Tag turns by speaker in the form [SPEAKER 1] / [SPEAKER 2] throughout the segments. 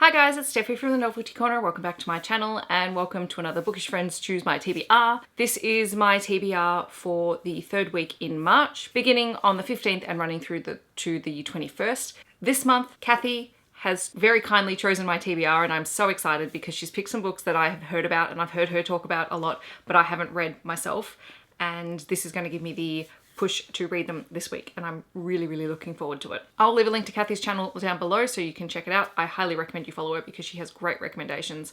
[SPEAKER 1] Hi guys, it's Steffi from the Novelty Corner. Welcome back to my channel and welcome to another Bookish Friends Choose My TBR. This is my TBR for the third week in March, beginning on the 15th and running through to the 21st. This month, Kathy has very kindly chosen my TBR and I'm so excited because she's picked some books that I have heard about and I've heard her talk about a lot, but I haven't read myself. And this is going to give me the push to read them this week and I'm really looking forward to it. I'll leave a link to Kathy's channel down below so you can check it out. I highly recommend you follow her because she has great recommendations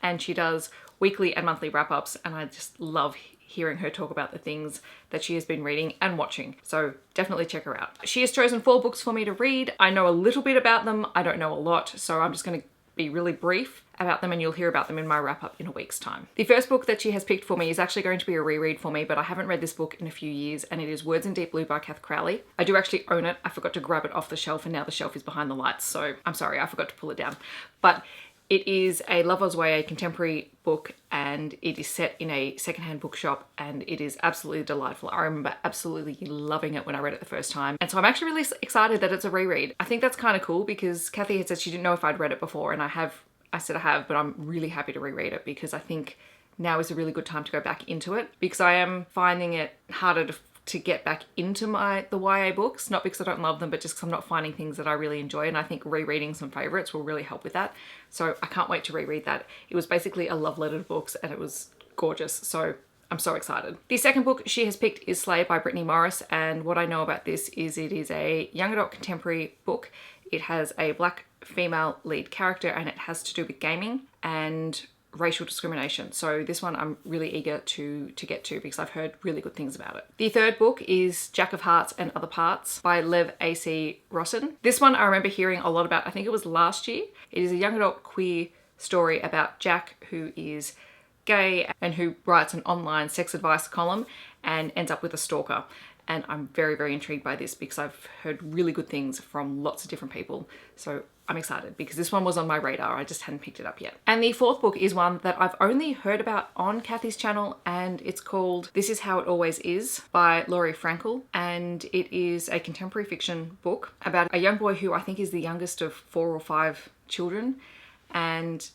[SPEAKER 1] and she does weekly and monthly wrap-ups and I just love hearing her talk about the things that she has been reading and watching. So definitely check her out. She has chosen 4 books for me to read. I know a little bit about them. I don't know a lot, so I'm just going to be really brief about them and you'll hear about them in my wrap-up in a week's time. The first book that she has picked for me is actually going to be a reread for me, but I haven't read this book in a few years and it is Words in Deep Blue by Kath Crowley. I do actually own it. I forgot to grab it off the shelf and now the shelf is behind the lights, so I'm sorry, I forgot to pull it down. But it is a Lover's Way, a contemporary book, and it is set in a secondhand bookshop and it is absolutely delightful. I remember absolutely loving it when I read it the first time. And so I'm actually really excited that it's a reread. I think that's kind of cool because Kathy had said she didn't know if I'd read it before and I said I have, but I'm really happy to reread it because I think now is a really good time to go back into it because I am finding it harder to get back into the YA books, not because I don't love them, but just because I'm not finding things that I really enjoy. And I think rereading some favorites will really help with that. So I can't wait to reread that. It was basically a love letter to books and it was gorgeous. So I'm so excited. The second book she has picked is Slade by Brittany Morris. And what I know about this is it is a young adult contemporary book. It has a black female lead character and it has to do with gaming and racial discrimination. So this one I'm really eager to get to because I've heard really good things about it. The third book is Jack of Hearts and Other Parts by Lev A.C. Rossen. This one I remember hearing a lot about, I think it was last year. It is a young adult queer story about Jack, who is gay and who writes an online sex advice column and ends up with a stalker. And I'm very intrigued by this because I've heard really good things from lots of different people. So I'm excited because this one was on my radar. I just hadn't picked it up yet. And the fourth book is one that I've only heard about on Kathy's channel and it's called This Is How It Always Is by Laurie Frankel. And it is a contemporary fiction book about a young boy who I think is the youngest of 4 or 5 children. And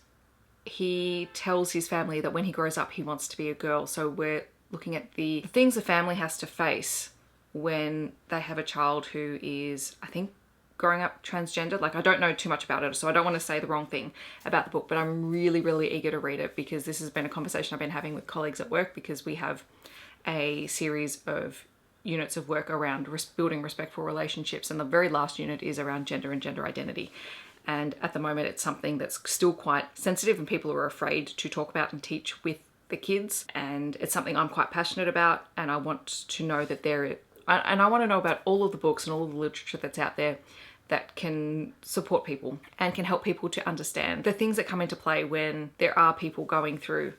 [SPEAKER 1] he tells his family that when he grows up, he wants to be a girl. So we're looking at the things a family has to face when they have a child who is, I think, growing up transgender. Like, I don't know too much about it, so I don't want to say the wrong thing about the book, but I'm really eager to read it because this has been a conversation I've been having with colleagues at work because we have a series of units of work around building respectful relationships and the very last unit is around gender and gender identity. And at the moment it's something that's still quite sensitive and people are afraid to talk about and teach with the kids, and it's something I'm quite passionate about and I want to know that I want to know about all of the books and all of the literature that's out there that can support people and can help people to understand the things that come into play when there are people going through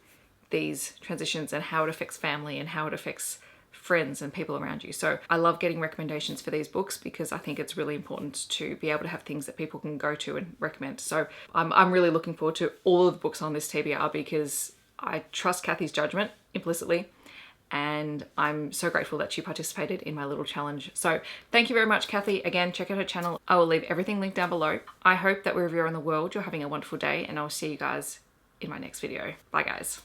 [SPEAKER 1] these transitions and how it affects family and how it affects friends and people around you. So I love getting recommendations for these books because I think it's really important to be able to have things that people can go to and recommend. So I'm really looking forward to all of the books on this TBR because I trust Kathy's judgment implicitly. And I'm so grateful that she participated in my little challenge. So thank you very much, Kathy. Again, check out her channel. I will leave everything linked down below. I hope that wherever you're in the world, you're having a wonderful day and I'll see you guys in my next video. Bye guys.